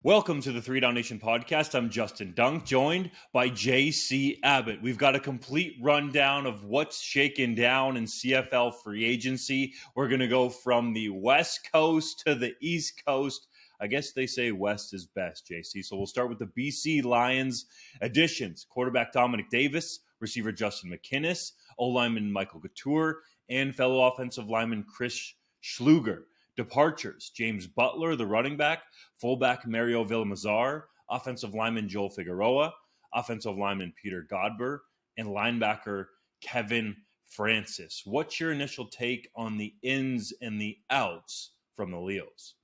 Welcome to the Three Down Nation podcast. I'm Justin Dunk, joined by JC Abbott. We've got a complete rundown of what's shaken down in CFL free agency. We're going to go from the West Coast to the East Coast. I guess they say West is best, JC. So we'll start with the BC Lions additions. Quarterback Dominic Davis, receiver Justin McInnis, O-lineman Michael Couture, and fellow offensive lineman Chris Schluger. Departures: James Butler, the running back; fullback Mario Villamazar; offensive lineman Joel Figueroa; offensive lineman Peter Godber; and linebacker Kevin Francis. What's your initial take on the ins and the outs from the Leos?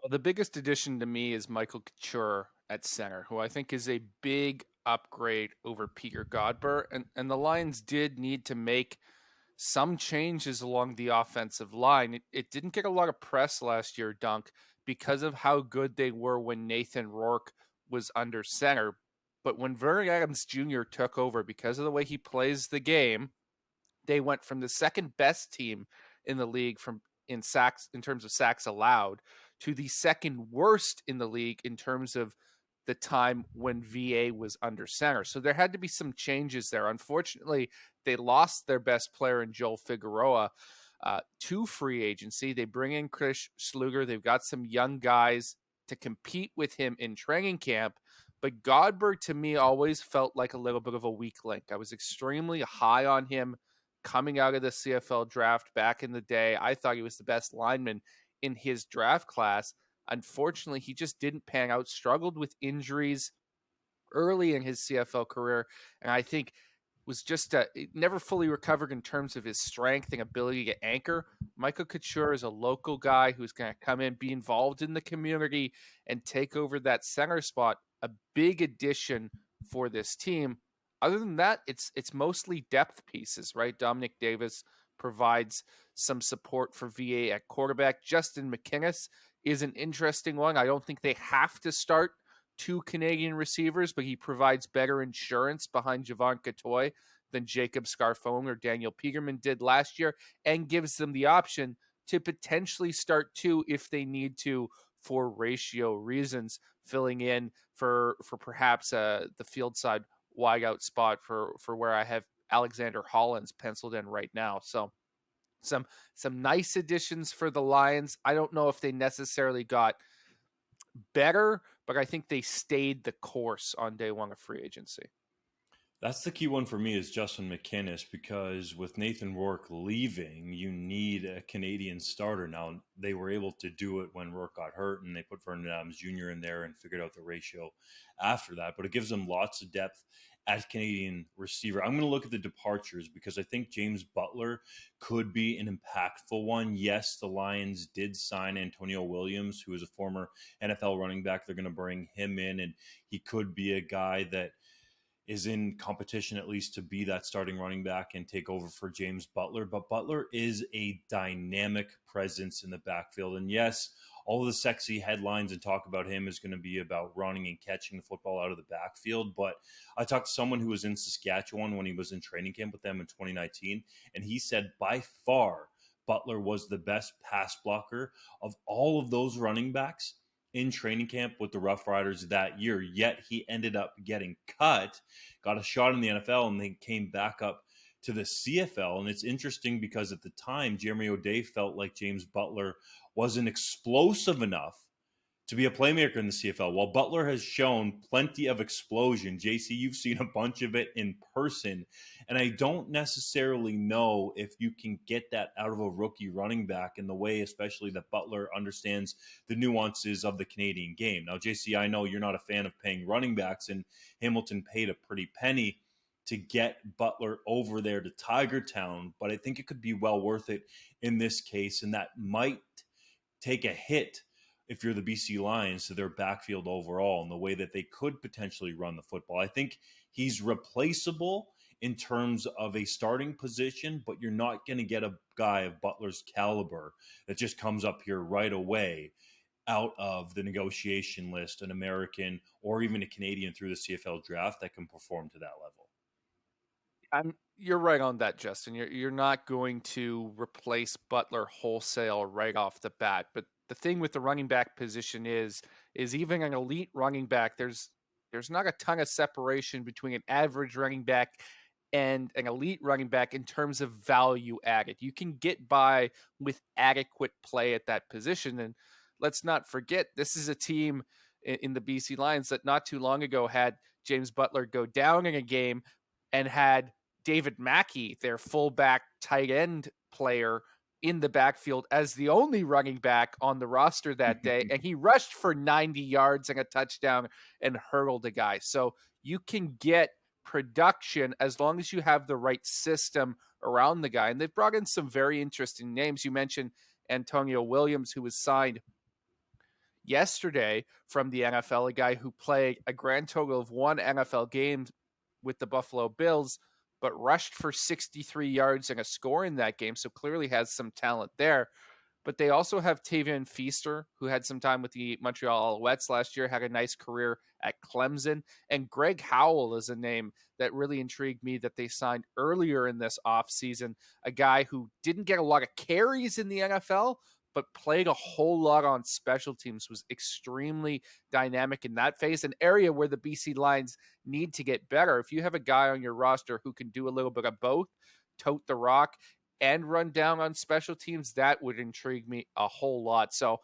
Well, the biggest addition to me is Michael Couture at center, who I think is a big upgrade over Peter Godber. And the Lions did need to make some changes along the offensive line. It didn't get a lot of press last year, Dunk, because of how good they were when Nathan Rourke was under center. But when Vernon Adams Jr. took over, because of the way he plays the game, they went from the second best team in the league in terms of sacks allowed to the second worst in the league in terms of the time when VA was under center. So there had to be some changes there. Unfortunately, they lost their best player in Joel Figueroa to free agency. They bring in Chris Schluger. They've got some young guys to compete with him in training camp. But Godberg, to me, always felt like a little bit of a weak link. I was extremely high on him coming out of the CFL draft back in the day. I thought he was the best lineman in his draft class. Unfortunately, he just didn't pan out, struggled with injuries early in his CFL career, and I think was just never fully recovered in terms of his strength and ability to anchor. Michael Couture is a local guy who's going to come in, be involved in the community, and take over that center spot. A big addition for this team. Other than that, it's mostly depth pieces, right? Dominic Davis provides some support for VA at quarterback. Justin McInnis is an interesting one. I don't think they have to start two Canadian receivers, but he provides better insurance behind Jovan Santos-Knox than Jacob Scarfone or Daniel Peterman did last year, and gives them the option to potentially start two if they need to for ratio reasons, filling in for perhaps the field side wideout spot for where I have Alexander Hollins penciled in right now. So some nice additions for the Lions. I don't know if they necessarily got better, but I think they stayed the course on day one of free agency. That's the key one for me is Justin McInnis, because with Nathan Rourke leaving, you need a Canadian starter. Now, they were able to do it when Rourke got hurt, and they put Vernon Adams Jr. in there and figured out the ratio after that. But it gives them lots of depth at Canadian receiver. I'm going to look at the departures because I think James Butler could be an impactful one. Yes, the Lions did sign Antonio Williams, who is a former NFL running back. They're going to bring him in, and he could be a guy that is in competition at least to be that starting running back and take over for James Butler. But Butler is a dynamic presence in the backfield. And yes, all of the sexy headlines and talk about him is going to be about running and catching the football out of the backfield. But I talked to someone who was in Saskatchewan when he was in training camp with them in 2019, and he said by far Butler was the best pass blocker of all of those running backs in training camp with the Rough Riders that year, yet he ended up getting cut, got a shot in the NFL, and then came back up to the CFL. And it's interesting because at the time, Jeremy O'Day felt like James Butler wasn't explosive enough to be a playmaker in the CFL. While Butler has shown plenty of explosion, JC, you've seen a bunch of it in person, and I don't necessarily know if you can get that out of a rookie running back in the way, especially that Butler understands the nuances of the Canadian game. Now, JC, I know you're not a fan of paying running backs, and Hamilton paid a pretty penny to get Butler over there to Tigertown, but I think it could be well worth it in this case, and that might take a hit if you're the BC Lions to their backfield overall and the way that they could potentially run the football. I think he's replaceable in terms of a starting position, but you're not going to get a guy of Butler's caliber that just comes up here right away out of the negotiation list, an American or even a Canadian through the CFL draft that can perform to that level. You're right on that, Justin. You're not going to replace Butler wholesale right off the bat, but the thing with the running back position is is even an elite running back, there's not a ton of separation between an average running back and an elite running back in terms of value added. You can get by with adequate play at that position. And let's not forget, this is a team in the BC Lions that not too long ago had James Butler go down in a game and had David Mackey, their fullback tight end player, in the backfield as the only running back on the roster that day. And he rushed for 90 yards and a touchdown and hurdled a guy. So you can get production as long as you have the right system around the guy. And they've brought in some very interesting names. You mentioned Antonio Williams, who was signed yesterday from the NFL, a guy who played a grand total of one NFL game with the Buffalo Bills, but rushed for 63 yards and a score in that game. So clearly has some talent there. But they also have Tavian Feaster, who had some time with the Montreal Alouettes last year, had a nice career at Clemson. And Greg Howell is a name that really intrigued me that they signed earlier in this offseason, a guy who didn't get a lot of carries in the NFL, but played a whole lot on special teams, was extremely dynamic in that phase, an area where the BC Lions need to get better. If you have a guy on your roster who can do a little bit of both, tote the rock, and run down on special teams, that would intrigue me a whole lot. So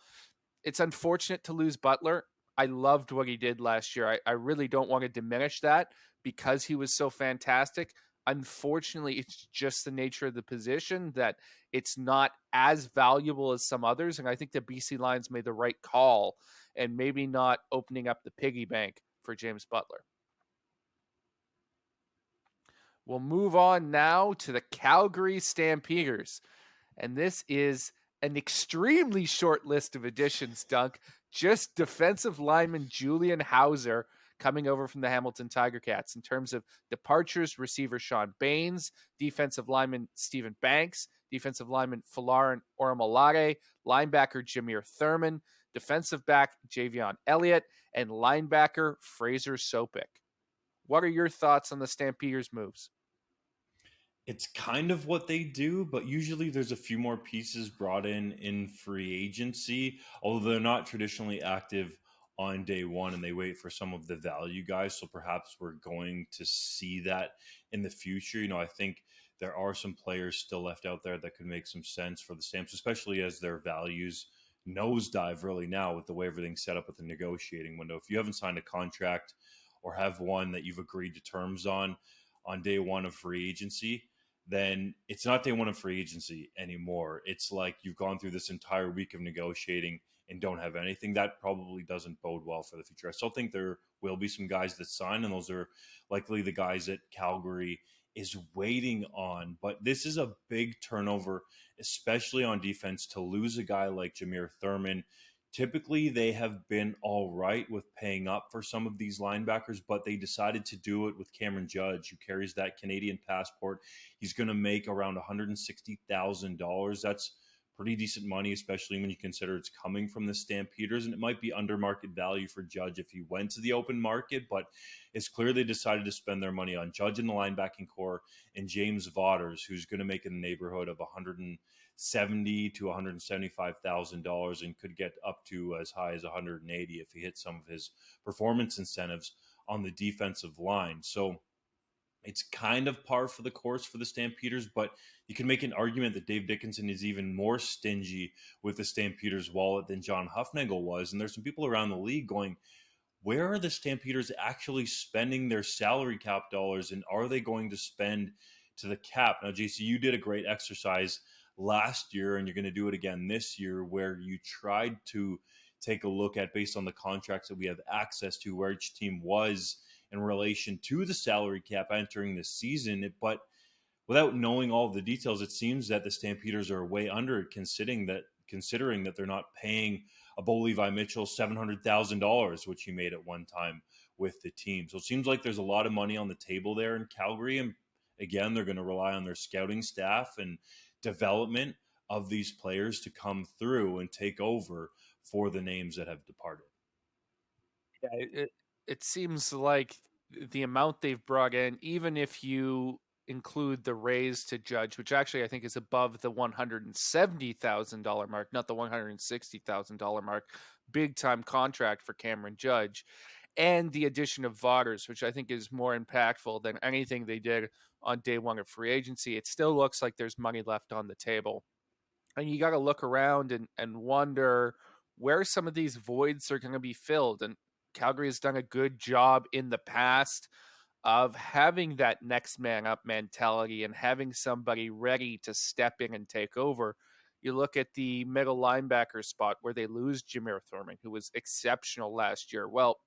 it's unfortunate to lose Butler. I loved what he did last year. I really don't want to diminish that because he was so fantastic. Unfortunately, it's just the nature of the position that it's not as valuable as some others. And I think the BC Lions made the right call and maybe not opening up the piggy bank for James Butler. We'll move on now to the Calgary Stampeders. And this is an extremely short list of additions, Dunk. Just defensive lineman Julian Hauser coming over from the Hamilton Tiger Cats. In terms of departures, receiver Sean Baines, defensive lineman Stephen Banks, defensive lineman Folarin Orimolade, linebacker Jameer Thurman, defensive back Javion Elliott, and linebacker Fraser Sopik. What are your thoughts on the Stampeders' moves? It's kind of what they do, but usually there's a few more pieces brought in free agency, although they're not traditionally active on day one and they wait for some of the value guys. So perhaps we're going to see that in the future. I think there are some players still left out there that could make some sense for the Stamps, especially as their values nosedive really now with the way everything's set up with the negotiating window. If you haven't signed a contract or have one that you've agreed to terms on day one of free agency, then it's not day one of free agency anymore. It's like you've gone through this entire week of negotiating and don't have anything. That probably doesn't bode well for the future. I still think there will be some guys that sign, and those are likely the guys that Calgary is waiting on. But this is a big turnover, especially on defense, to lose a guy like Jameer Thurman. Typically, they have been all right with paying up for some of these linebackers, but they decided to do it with Cameron Judge, who carries that Canadian passport. He's going to make around $160,000. That's pretty decent money, especially when you consider it's coming from the Stampeders, and it might be under market value for Judge if he went to the open market, but it's clear they decided to spend their money on Judge in the linebacking core and James Vaughters, who's going to make in the neighborhood of $170,000 to $175,000 and could get up to as high as 180 if he hits some of his performance incentives on the defensive line. So it's kind of par for the course for the Stampeders, but you can make an argument that Dave Dickinson is even more stingy with the Stampeders' wallet than John Hufnagel was. And there's some people around the league going, where are the Stampeders actually spending their salary cap dollars, and are they going to spend to the cap? Now, JC, you did a great exercise last year, and you're going to do it again this year, where you tried to take a look at, based on the contracts that we have access to, where each team was in relation to the salary cap entering the season. But without knowing all of the details, it seems that the Stampeders are way under it, considering that they're not paying a Bo Levi Mitchell $700,000, which he made at one time with the team. So it seems like there's a lot of money on the table there in Calgary. And again, they're going to rely on their scouting staff and development of these players to come through and take over for the names that have departed. Yeah, it seems like the amount they've brought in, even if you include the raise to Judge, which actually I think is above the $170,000 mark, not the $160,000 mark, big time contract for Cameron Judge, and the addition of Vaughters, which I think is more impactful than anything they did on day one of free agency. It still looks like there's money left on the table. And you got to look around and wonder where some of these voids are going to be filled. And Calgary has done a good job in the past of having that next man up mentality and having somebody ready to step in and take over. You look at the middle linebacker spot where they lose Jameer Thurman, who was exceptional last year. Well,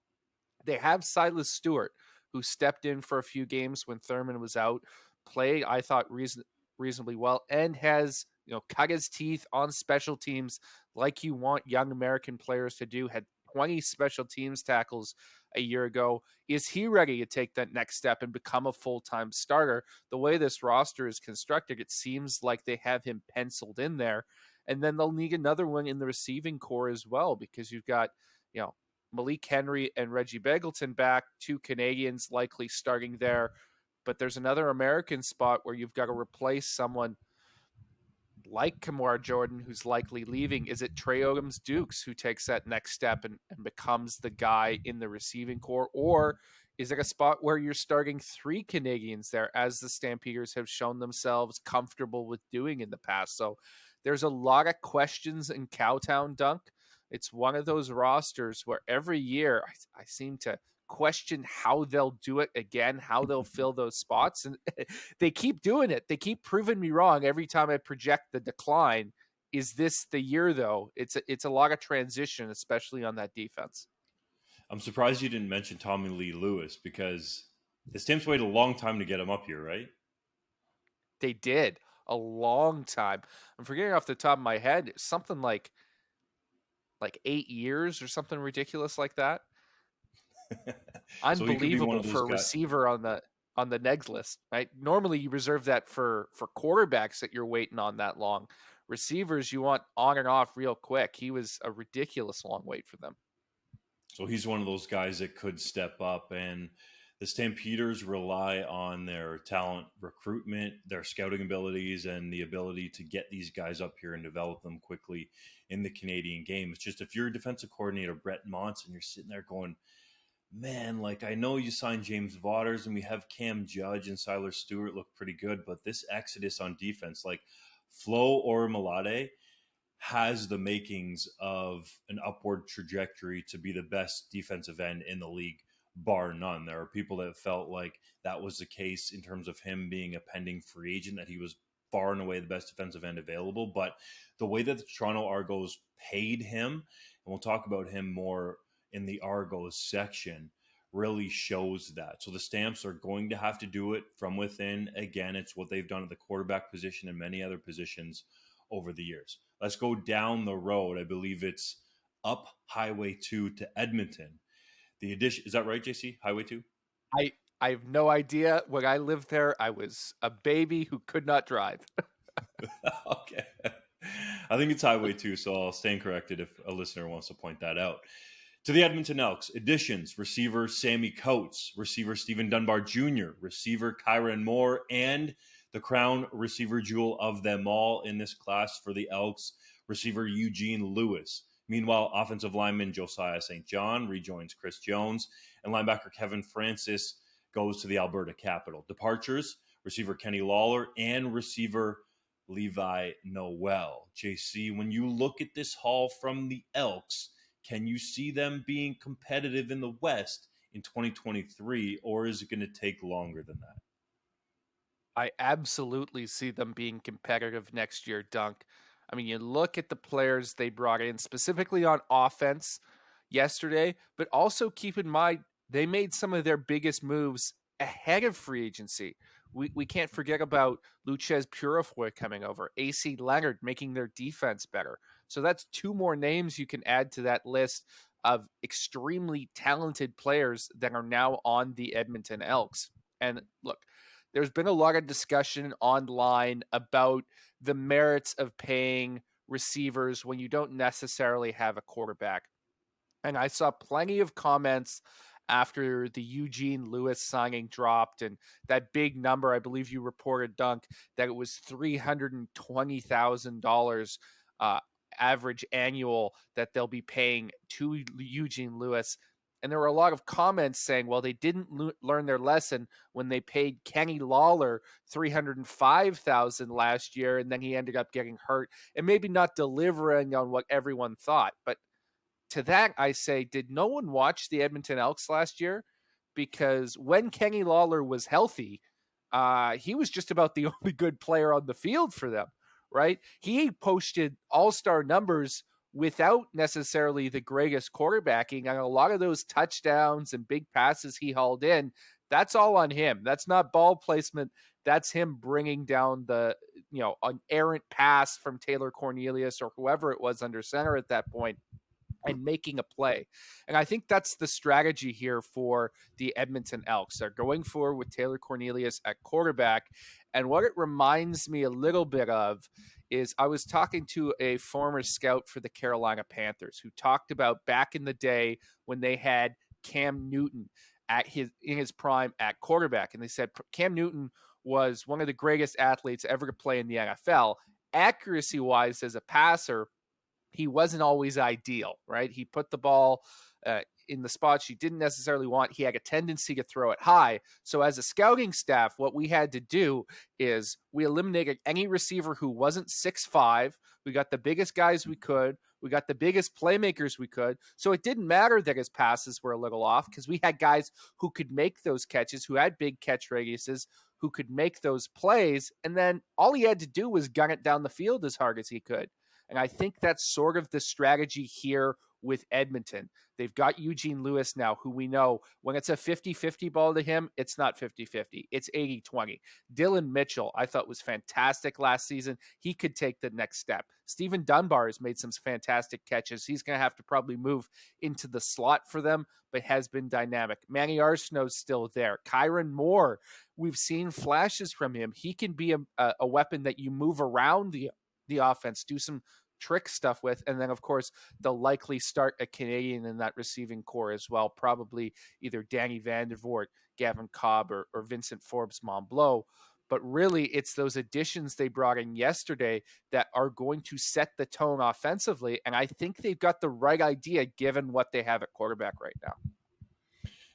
they have Silas Stewart, who stepped in for a few games when Thurman was out, played, I thought, reasonably well, and has cut his teeth on special teams like you want young American players to do. Had 20 special teams tackles a year ago. Is he ready to take that next step and become a full-time starter? The way this roster is constructed, it seems like they have him penciled in there. And then they'll need another one in the receiving core as well, because you've got, Malik Henry and Reggie Begelton back, two Canadians likely starting there. But there's another American spot where you've got to replace someone like Kamar Jordan, who's likely leaving. Is it Trey Odom-Dukes who takes that next step and becomes the guy in the receiving core? Or is it a spot where you're starting three Canadians there, as the Stampeders have shown themselves comfortable with doing in the past? So there's a lot of questions in Cowtown, Dunk. It's one of those rosters where every year I seem to question how they'll do it again, how they'll fill those spots. And they keep doing it. They keep proving me wrong every time I project the decline. Is this the year, though? It's a lot of transition, especially on that defense. I'm surprised you didn't mention Tommy Lee Lewis, because the Stamps waited a long time to get him up here, right? They did. A long time. I'm forgetting off the top of my head, something like 8 years or something ridiculous like that. Unbelievable for a receiver on the negs list, right? Normally you reserve that for quarterbacks that you're waiting on that long. Receivers you want on and off real quick. He was a ridiculous long wait for them. So he's one of those guys that could step up, and the Stampeders rely on their talent recruitment, their scouting abilities, and the ability to get these guys up here and develop them quickly in the Canadian game. It's just, if you're a defensive coordinator, Brett Monson, you're sitting there going, man, like, I know you signed James Vaughters and we have Cam Judge and Silas Stewart look pretty good, but this exodus on defense, like Folarin Orimolade has the makings of an upward trajectory to be the best defensive end in the league, bar none. There are people that felt like that was the case in terms of him being a pending free agent, that he was far and away the best defensive end available. But the way that the Toronto Argos paid him, and we'll talk about him more in the Argos section, really shows that. So the Stamps are going to have to do it from within. Again, it's what they've done at the quarterback position and many other positions over the years. Let's go down the road. I believe it's up Highway 2 to Edmonton. The addition, is that right, JC? Highway 2? I have no idea. When I lived there, I was a baby who could not drive. Okay. I think it's Highway 2, so I'll stand corrected if a listener wants to point that out. To the Edmonton Elks, additions: receiver Sammy Coates, receiver Stephen Dunbar Jr., receiver Kyron Moore, and the crown receiver jewel of them all in this class for the Elks, receiver Eugene Lewis. Meanwhile, offensive lineman Josiah St. John rejoins Chris Jones, and linebacker Kevin Francis goes to the Alberta Capital. Departures: receiver Kenny Lawler and receiver Levi Noel. JC, when you look at this haul from the Elks, can you see them being competitive in the West in 2023, or is it going to take longer than that? I absolutely see them being competitive next year, Dunk. I mean, you look at the players they brought in specifically on offense yesterday, but also keep in mind they made some of their biggest moves ahead of free agency. We can't forget about Luchez Purifoy coming over, AC Leonard making their defense better. So that's two more names you can add to that list of extremely talented players that are now on the Edmonton Elks. And look, there's been a lot of discussion online about the merits of paying receivers when you don't necessarily have a quarterback. And I saw plenty of comments after the Eugene Lewis signing dropped and that big number, I believe you reported, Dunk, that it was $320,000 average annual that they'll be paying to Eugene Lewis. And there were a lot of comments saying, well, they didn't learn their lesson when they paid Kenny Lawler $305,000 last year, and then he ended up getting hurt and maybe not delivering on what everyone thought. But to that, I say, did no one watch the Edmonton Elks last year? Because when Kenny Lawler was healthy, he was just about the only good player on the field for them, right? He posted all-star numbers without necessarily the greatest quarterbacking, and a lot of those touchdowns and big passes he hauled in, that's all on him. That's not ball placement. That's him bringing down an errant pass from Taylor Cornelius or whoever it was under center at that point and making a play. And I think that's the strategy here for the Edmonton Elks. They're going forward with Taylor Cornelius at quarterback. And what it reminds me a little bit of is I was talking to a former scout for the Carolina Panthers who talked about back in the day when they had Cam Newton in his prime at quarterback. And they said Cam Newton was one of the greatest athletes ever to play in the NFL. Accuracy-wise as a passer, he wasn't always ideal, right? He put the ball in the spots you didn't necessarily want. He had a tendency to throw it high. So as a scouting staff, what we had to do is we eliminated any receiver who wasn't 6'5". We got the biggest guys we could. We got the biggest playmakers we could. So it didn't matter that his passes were a little off because we had guys who could make those catches, who had big catch radiuses, who could make those plays. And then all he had to do was gun it down the field as hard as he could. And I think that's sort of the strategy here with Edmonton. They've got Eugene Lewis now, who we know when it's a 50-50 ball to him, it's not 50-50. It's 80-20. Dylan Mitchell, I thought was fantastic last season. He could take the next step. Stephen Dunbar has made some fantastic catches. He's going to have to probably move into the slot for them, but has been dynamic. Manny Arsenault's still there. Kyron Moore, we've seen flashes from him. He can be a weapon that you move around the offense, do some trick stuff with. And then, of course, they'll likely start a Canadian in that receiving core as well, probably either Danny Vandervoort, Gavin Cobb, or Vincent Forbes-Montbleau. But really, it's those additions they brought in yesterday that are going to set the tone offensively. And I think they've got the right idea given what they have at quarterback right now.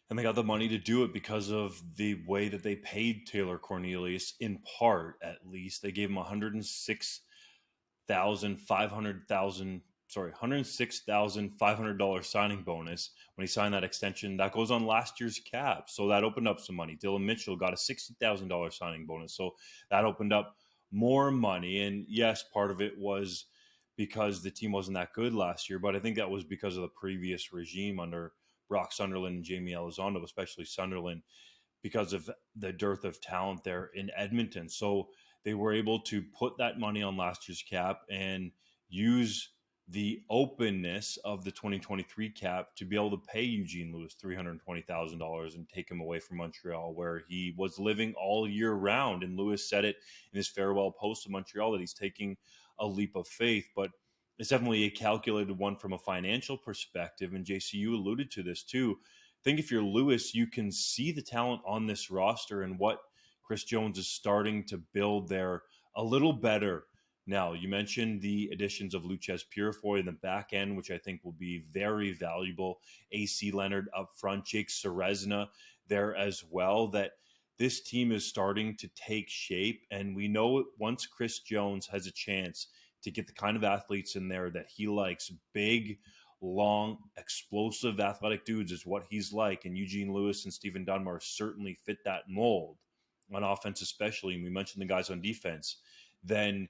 And they got the money to do it because of the way that they paid Taylor Cornelius, in part at least. They gave him $106,500 signing bonus when he signed that extension. That goes on last year's cap, so that opened up some money. Dylan Mitchell got a $60,000 signing bonus, so that opened up more money. And yes, part of it was because the team wasn't that good last year, but I think that was because of the previous regime under Brock Sunderland and Jamie Elizondo, especially Sunderland, because of the dearth of talent there in Edmonton. So they were able to put that money on last year's cap and use the openness of the 2023 cap to be able to pay Eugene Lewis $320,000 and take him away from Montreal, where he was living all year round. And Lewis said it in his farewell post to Montreal that he's taking a leap of faith. But it's definitely a calculated one from a financial perspective. And JC, you alluded to this too. I think if you're Lewis, you can see the talent on this roster and what Chris Jones is starting to build there a little better now. You mentioned the additions of Luchez Purifoy in the back end, which I think will be very valuable. AC Leonard up front, Jake Serezna there as well. That this team is starting to take shape. And we know once Chris Jones has a chance to get the kind of athletes in there that he likes, big, long, explosive, athletic dudes is what he's like. And Eugene Lewis and Stephen Dunbar certainly fit that mold. On offense especially, and we mentioned the guys on defense, then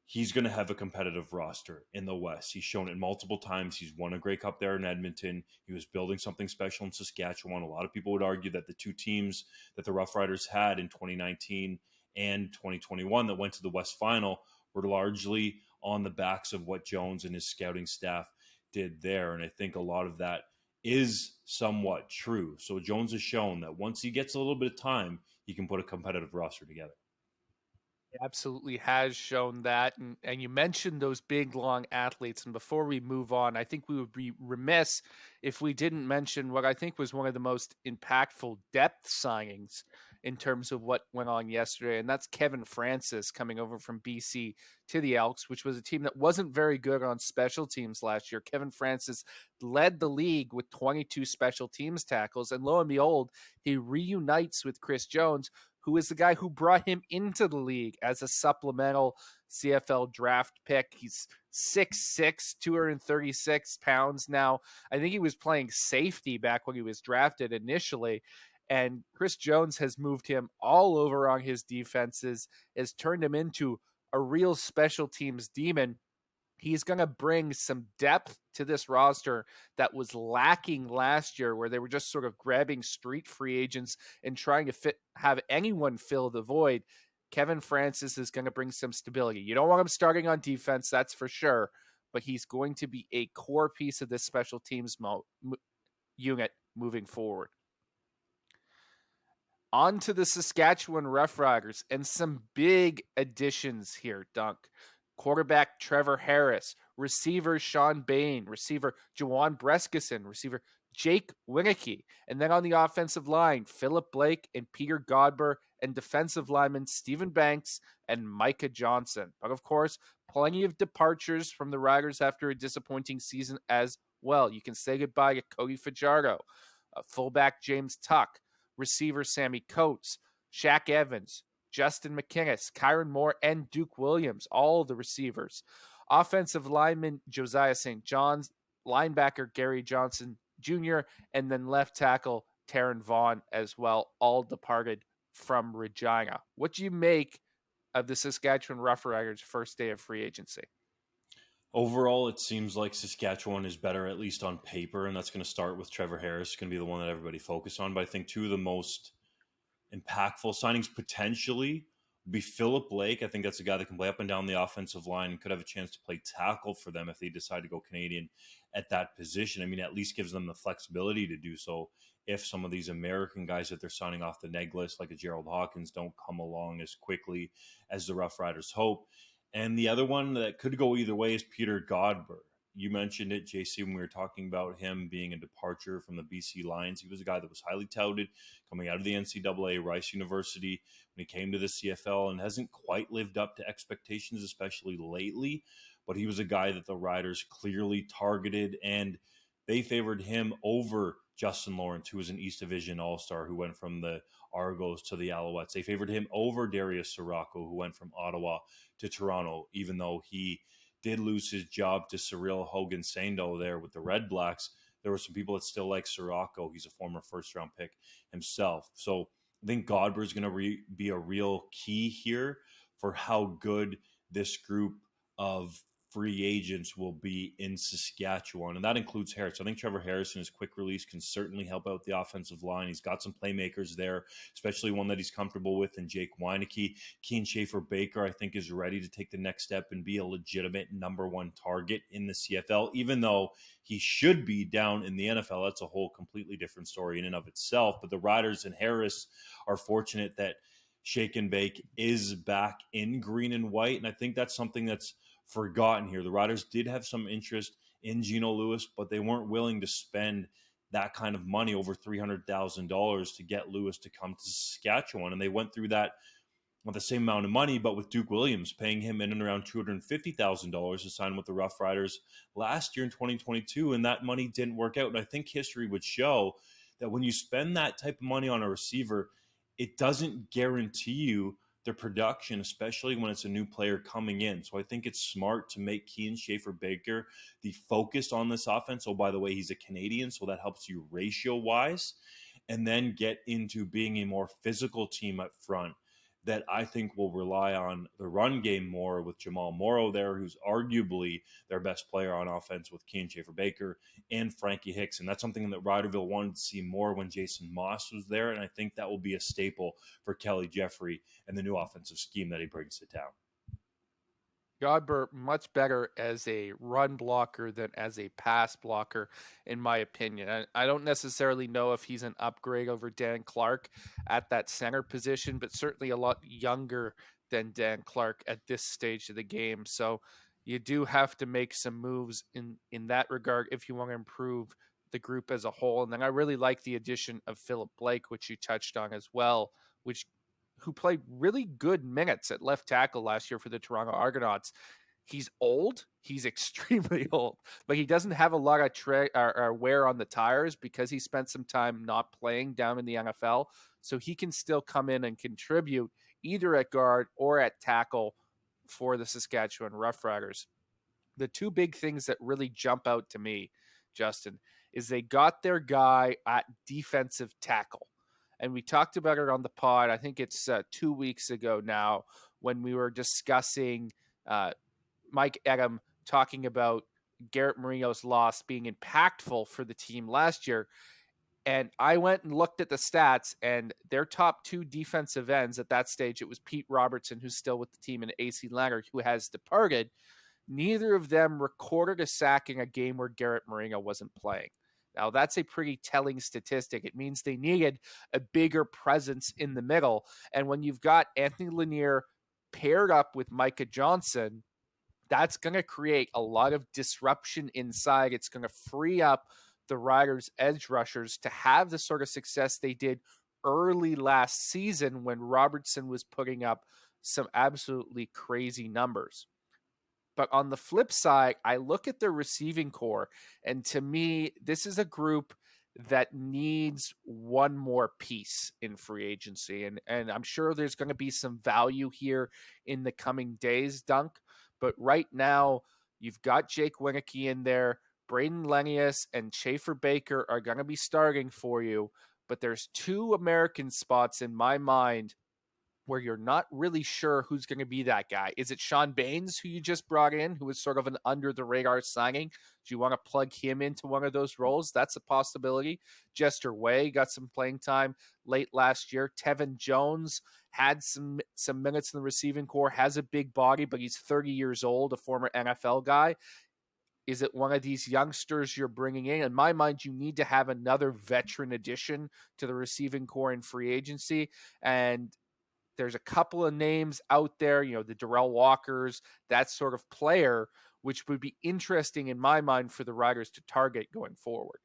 he's going to have a competitive roster in the West. He's shown it multiple times. He's won a Grey Cup there in Edmonton. He was building something special in Saskatchewan. A lot of people would argue that the two teams that the Rough Riders had in 2019 and 2021 that went to the West Final were largely on the backs of what Jones and his scouting staff did there. And I think a lot of that is somewhat true. So Jones has shown that once he gets a little bit of time, he can put a competitive roster together. He absolutely has shown that. And you mentioned those big, long athletes. And before we move on, I think we would be remiss if we didn't mention what I think was one of the most impactful depth signings in terms of what went on yesterday, and that's Kevin Francis coming over from BC to the Elks, which was a team that wasn't very good on special teams last year. Kevin Francis led the league with 22 special teams tackles, and lo and behold, he reunites with Chris Jones, who is the guy who brought him into the league as a supplemental CFL draft pick. He's 6'6", 236 pounds now. I think he was playing safety back when he was drafted initially. And Chris Jones has moved him all over on his defenses, has turned him into a real special teams demon. He's going to bring some depth to this roster that was lacking last year, where they were just sort of grabbing street free agents and trying to have anyone fill the void. Kevin Francis is going to bring some stability. You don't want him starting on defense, that's for sure, but he's going to be a core piece of this special teams unit moving forward. On to the Saskatchewan Roughriders and some big additions here, Dunk. Quarterback Trevor Harris, receiver Sean Bain, receiver Jawan Breskison, receiver Jake Wieneke, and then on the offensive line, Philip Blake and Peter Godber, and defensive linemen Stephen Banks and Micah Johnson. But of course, plenty of departures from the Riders after a disappointing season as well. You can say goodbye to Cody Fajardo, fullback James Tuck, receiver Sammy Coates, Shaq Evans, Justin McInnes, Kyron Moore, and Duke Williams, all the receivers. Offensive lineman Josiah St. John's, linebacker Gary Johnson Jr., and then left tackle Taryn Vaughn as well, all departed from Regina. What do you make of the Saskatchewan Roughriders' first day of free agency? Overall, it seems like Saskatchewan is better, at least on paper, and that's going to start with Trevor Harris, going to be the one that everybody focused on. But I think two of the most impactful signings potentially would be Philip Blake. I think that's a guy that can play up and down the offensive line and could have a chance to play tackle for them if they decide to go Canadian at that position. I mean, at least gives them the flexibility to do so if some of these American guys that they're signing off the neg list, like a Gerald Hawkins, don't come along as quickly as the Rough Riders hope. And the other one that could go either way is Peter Godber. You mentioned it, JC, when we were talking about him being a departure from the BC Lions. He was a guy that was highly touted coming out of the NCAA, Rice University, when he came to the CFL, and hasn't quite lived up to expectations, especially lately. But he was a guy that the Riders clearly targeted, and they favored him over Justin Lawrence, who was an East Division All-Star, who went from the Argos to the Alouettes. They favored him over Darius Sirocco, who went from Ottawa to Toronto, even though he did lose his job to Cyril Hogan-Sando there with the Redblacks. There were some people that still like Sirocco. He's a former first-round pick himself. So I think Godber is going to be a real key here for how good this group of free agents will be in Saskatchewan, and that includes Harris. I think Trevor Harris and his quick release can certainly help out the offensive line. He's got some playmakers there, especially one that he's comfortable with in Jake Wieneke. Keane Schaefer-Baker, I think, is ready to take the next step and be a legitimate number one target in the CFL, even though he should be down in the NFL. That's a whole completely different story in and of itself. But the Riders and Harris are fortunate that Shake and Bake is back in green and white, and I think that's something that's forgotten here. The Riders did have some interest in Eugene Lewis, but they weren't willing to spend that kind of money, over $300,000, to get Lewis to come to Saskatchewan. And they went through that with the same amount of money, but with Duke Williams, paying him in and around $250,000 to sign with the Rough Riders last year in 2022. And that money didn't work out. And I think history would show that when you spend that type of money on a receiver, it doesn't guarantee you the production, especially when it's a new player coming in. So I think it's smart to make Keane Schaefer-Baker the focus on this offense. Oh, by the way, he's a Canadian, so that helps you ratio-wise. And then get into being a more physical team up front that I think will rely on the run game more with Jamal Morrow there, who's arguably their best player on offense with Keane Schaefer-Baker and Frankie Hicks. And that's something that Riderville wanted to see more when Jason Moss was there. And I think that will be a staple for Kelly Jeffrey and the new offensive scheme that he brings to town. Godber much better as a run blocker than as a pass blocker, in my opinion. I don't necessarily know if he's an upgrade over Dan Clark at that center position, but certainly a lot younger than Dan Clark at this stage of the game. So you do have to make some moves in that regard if you want to improve the group as a whole. And then I really like the addition of Philip Blake, which you touched on as well, who played really good minutes at left tackle last year for the Toronto Argonauts. He's old. He's extremely old, but he doesn't have a lot of wear on the tires because he spent some time not playing down in the NFL. So he can still come in and contribute either at guard or at tackle for the Saskatchewan Roughriders. The two big things that really jump out to me, Justin, is they got their guy at defensive tackle. And we talked about it on the pod. I think it's 2 weeks ago now when we were discussing Mike Edam talking about Garrett Marino's loss being impactful for the team last year. And I went and looked at the stats, and their top two defensive ends at that stage, it was Pete Robertson, who's still with the team, and AC Leonard, who has departed. Neither of them recorded a sack in a game where Garrett Marino wasn't playing. Now, that's a pretty telling statistic. It means they needed a bigger presence in the middle. And when you've got Anthony Lanier paired up with Micah Johnson, that's going to create a lot of disruption inside. It's going to free up the Riders' edge rushers to have the sort of success they did early last season when Robertson was putting up some absolutely crazy numbers. But on the flip side, I look at their receiving core, and to me, this is a group that needs one more piece in free agency. And I'm sure there's going to be some value here in the coming days, Dunk. But right now, you've got Jake Wieneke in there. Braden Lenius and Schaefer Baker are going to be starting for you. But there's two American spots in my mind where you're not really sure who's going to be that guy. Is it Sean Baines, who you just brought in, who was sort of an under-the-radar signing? Do you want to plug him into one of those roles? That's a possibility. Jester Way got some playing time late last year. Tevin Jones had some minutes in the receiving core, has a big body, but he's 30 years old, a former NFL guy. Is it one of these youngsters you're bringing in? In my mind, you need to have another veteran addition to the receiving core in free agency. And there's a couple of names out there, the Darrell Walkers, that sort of player, which would be interesting in my mind for the Riders to target going forward.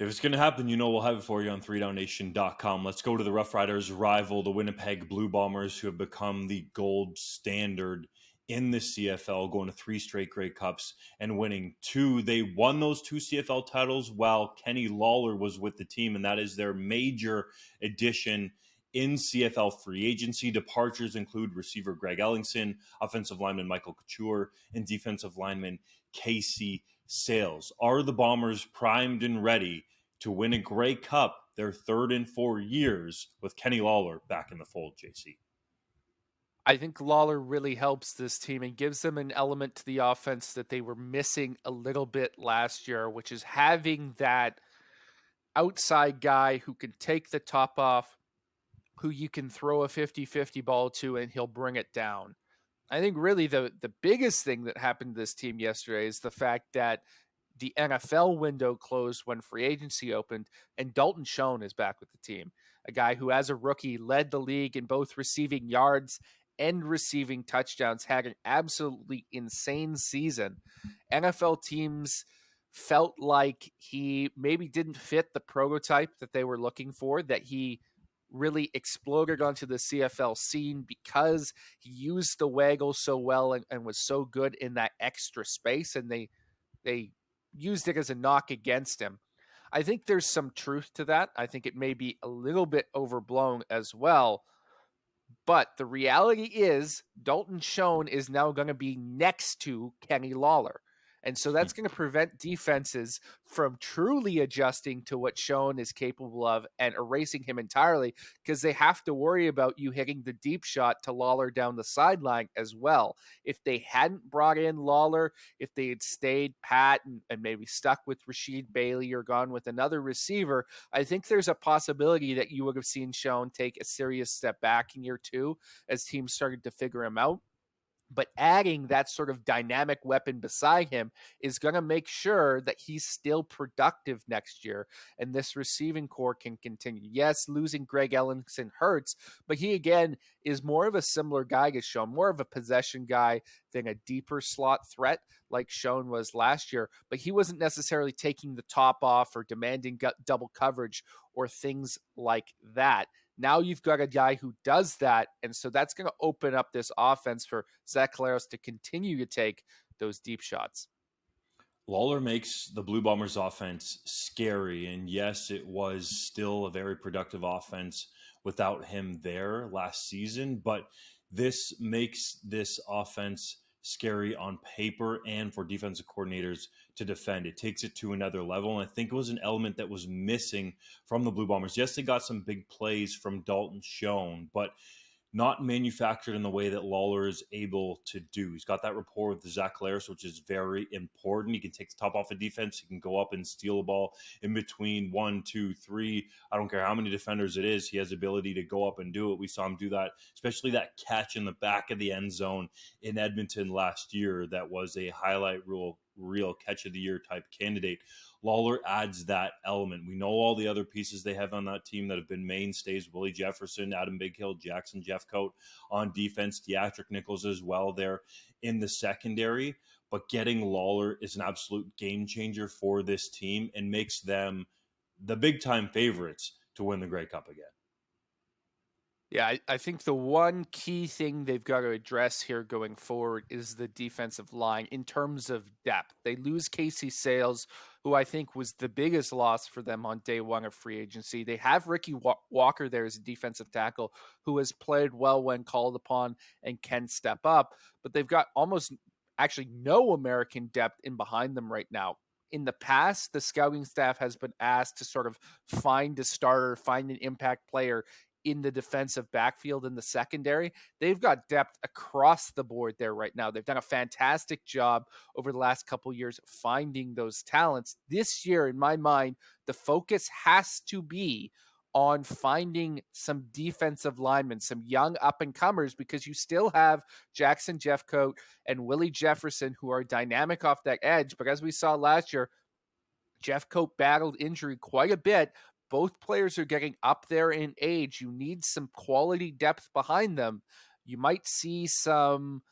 If it's going to happen, we'll have it for you on 3downnation.com. Let's go to the Rough Riders' rival, the Winnipeg Blue Bombers, who have become the gold standard in the CFL, going to 3 straight Grey Cups and winning 2. They won those 2 CFL titles while Kenny Lawler was with the team, and that is their major addition in CFL free agency. Departures include receiver Greg Ellingson, offensive lineman Michael Couture, and defensive lineman Casey Sales. Are the Bombers primed and ready to win a Grey Cup, their 3rd in 4 years, with Kenny Lawler back in the fold, JC? I think Lawler really helps this team and gives them an element to the offense that they were missing a little bit last year, which is having that outside guy who can take the top off, who you can throw a 50-50 ball to, and he'll bring it down. I think really the biggest thing that happened to this team yesterday is the fact that the NFL window closed when free agency opened, and Dalton Schoen is back with the team, a guy who, as a rookie, led the league in both receiving yards and receiving touchdowns, had an absolutely insane season. NFL teams felt like he maybe didn't fit the prototype that they were looking for, that he really exploded onto the CFL scene because he used the waggle so well and was so good in that extra space, and they used it as a knock against him. I think there's some truth to that. I think it may be a little bit overblown as well. But the reality is Dalton Schoen is now going to be next to Kenny Lawler. And so that's going to prevent defenses from truly adjusting to what Schoen is capable of and erasing him entirely, because they have to worry about you hitting the deep shot to Lawler down the sideline as well. If they hadn't brought in Lawler, if they had stayed pat and maybe stuck with Rasheed Bailey or gone with another receiver, I think there's a possibility that you would have seen Schoen take a serious step back in year 2 as teams started to figure him out. But adding that sort of dynamic weapon beside him is going to make sure that he's still productive next year and this receiving core can continue. Yes, losing Greg Ellingson hurts, but he again is more of a similar guy, gets shown more of a possession guy than a deeper slot threat like Schoen was last year. But he wasn't necessarily taking the top off or demanding double coverage or things like that. Now you've got a guy who does that. And so that's going to open up this offense for Zach Collaros to continue to take those deep shots. Lawler makes the Blue Bombers offense scary. And yes, it was still a very productive offense without him there last season. But this makes this offense scary on paper and for defensive coordinators to defend. It takes it to another level. And I think it was an element that was missing from the Blue Bombers. Yes, they got some big plays from Dalton Schoen, but not manufactured in the way that Lawler is able to do. He's got that rapport with Zach Collaros, which is very important. He can take the top off of defense. He can go up and steal a ball in between 1, 2, 3. I don't care how many defenders it is. He has the ability to go up and do it. We saw him do that, especially that catch in the back of the end zone in Edmonton last year. That was a highlight reel catch of the year type candidate. Lawler adds that element. We know all the other pieces they have on that team that have been mainstays: Willie Jefferson, Adam Bighill, Jackson Jeffcoat on defense, Deatrick Nichols as well there in the secondary. But getting Lawler is an absolute game changer for this team and makes them the big time favorites to win the Grey Cup again. Yeah, I think the one key thing they've got to address here going forward is the defensive line in terms of depth. They lose Casey Sales, who I think was the biggest loss for them on day one of free agency. They have Ricky Walker there as a defensive tackle who has played well when called upon and can step up, but they've got almost actually no American depth in behind them right now. In the past, the scouting staff has been asked to sort of find a starter, find an impact player in the defensive backfield in the secondary. They've got depth across the board there right now. They've done a fantastic job over the last couple of years finding those talents. This year, in my mind, the focus has to be on finding some defensive linemen, some young up-and-comers, because you still have Jackson Jeffcoat and Willie Jefferson who are dynamic off that edge. But as we saw last year, Jeffcoat battled injury quite a bit. Both players are getting up there in age. You need some quality depth behind them. You might see some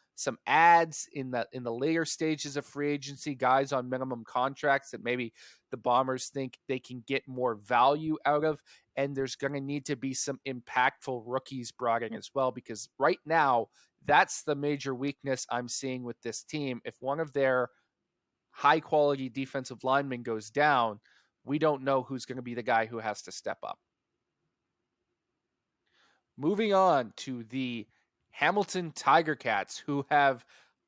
ads in the later stages of free agency, guys on minimum contracts that maybe the Bombers think they can get more value out of. And there's going to need to be some impactful rookies brought in as well, because right now, that's the major weakness I'm seeing with this team. If one of their high-quality defensive linemen goes down, we don't know who's going to be the guy who has to step up. Moving on to the Hamilton Tiger Cats, who have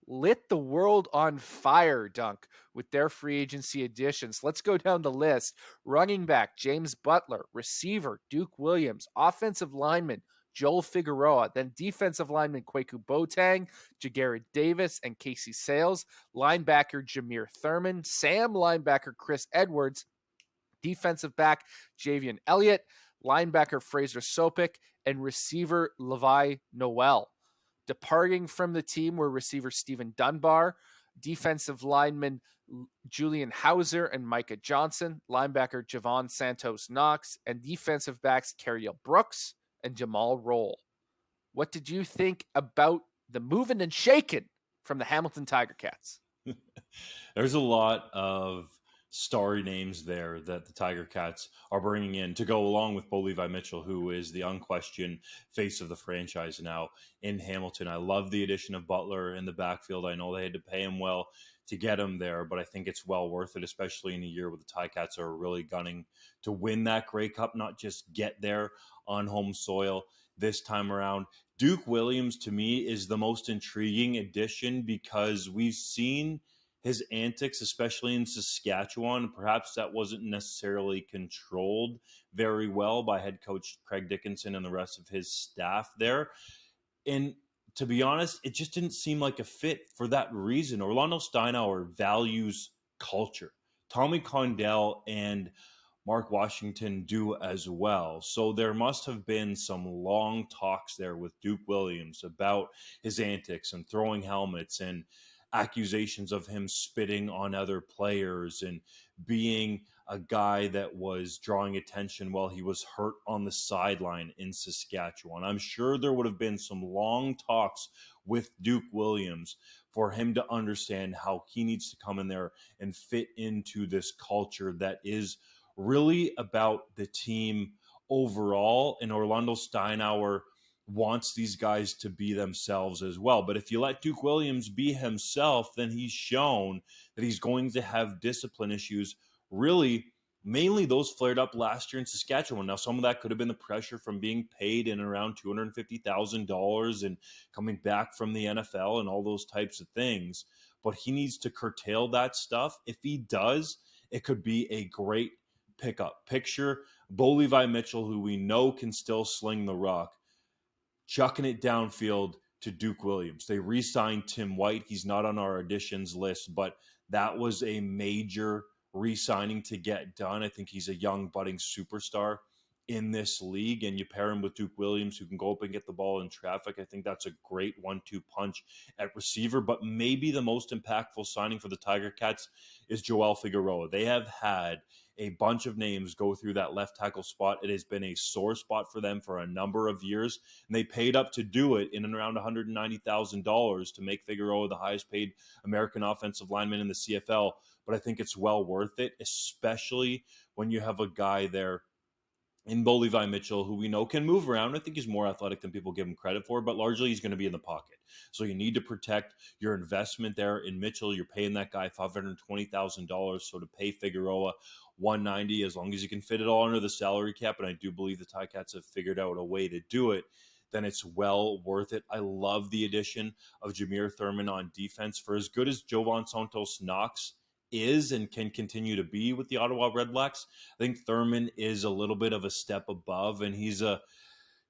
lit the world on fire, Dunk, with their free agency additions. Let's go down the list. Running back, James Butler. Receiver, Duke Williams. Offensive lineman, Joel Figueroa. Then defensive lineman, Kwaku Boateng, Ja'Garrett Davis, and Casey Sales. Linebacker, Jameer Thurman. Sam linebacker, Chris Edwards. Defensive back, Javian Elliott, linebacker Fraser Sopik, and receiver Levi Noel. Departing from the team were receiver Stephen Dunbar, defensive lineman Julian Hauser and Micah Johnson, linebacker Jovan Santos-Knox, and defensive backs Cariel Brooks and Jamal Roll. What did you think about the moving and shaking from the Hamilton Tiger Cats? There's a lot of starry names there that the Tiger Cats are bringing in to go along with Bo Levi Mitchell, who is the unquestioned face of the franchise now in Hamilton. I love the addition of Butler in the backfield. I know they had to pay him well to get him there, but I think it's well worth it, especially in a year where the Tiger Cats are really gunning to win that Grey Cup, not just get there on home soil this time around. Duke Williams, to me, is the most intriguing addition because we've seen his antics, especially in Saskatchewan. Perhaps that wasn't necessarily controlled very well by head coach Craig Dickinson and the rest of his staff there. And to be honest, it just didn't seem like a fit for that reason. Orlando Steinauer values culture. Tommy Condell and Mark Washington do as well. So there must have been some long talks there with Duke Williams about his antics and throwing helmets and accusations of him spitting on other players and being a guy that was drawing attention while he was hurt on the sideline in Saskatchewan. I'm sure there would have been some long talks with Duke Williams for him to understand how he needs to come in there and fit into this culture that is really about the team overall. And Orlando Steinauer wants these guys to be themselves as well. But if you let Duke Williams be himself, then he's shown that he's going to have discipline issues. Really, mainly those flared up last year in Saskatchewan. Now, some of that could have been the pressure from being paid in around $250,000 and coming back from the NFL and all those types of things. But he needs to curtail that stuff. If he does, it could be a great pickup. Picture Bo Levi Mitchell, who we know can still sling the rock, chucking it downfield to Duke Williams. They re-signed Tim White. He's not on our additions list, but that was a major re-signing to get done. I think he's a young budding superstar in this league, and you pair him with Duke Williams, who can go up and get the ball in traffic. I think that's a great 1-2 punch at receiver. But maybe the most impactful signing for the Tiger Cats is Joel Figueroa. They have had a bunch of names go through that left tackle spot. It has been a sore spot for them for a number of years, and they paid up to do it in and around $190,000 to make Figueroa the highest paid American offensive lineman in the CFL. But I think it's well worth it, especially when you have a guy there in Bo Levi Mitchell, who we know can move around. I think he's more athletic than people give him credit for, but largely he's going to be in the pocket. So you need to protect your investment there in Mitchell. You're paying that guy $520,000. So to pay Figueroa $190,000, as long as you can fit it all under the salary cap, and I do believe the Ticats have figured out a way to do it, then it's well worth it. I love the addition of Jameer Thurman on defense. For as good as Jovan Santos-Knox is and can continue to be with the Ottawa Redblacks, I think Thurman is a little bit of a step above, and he's a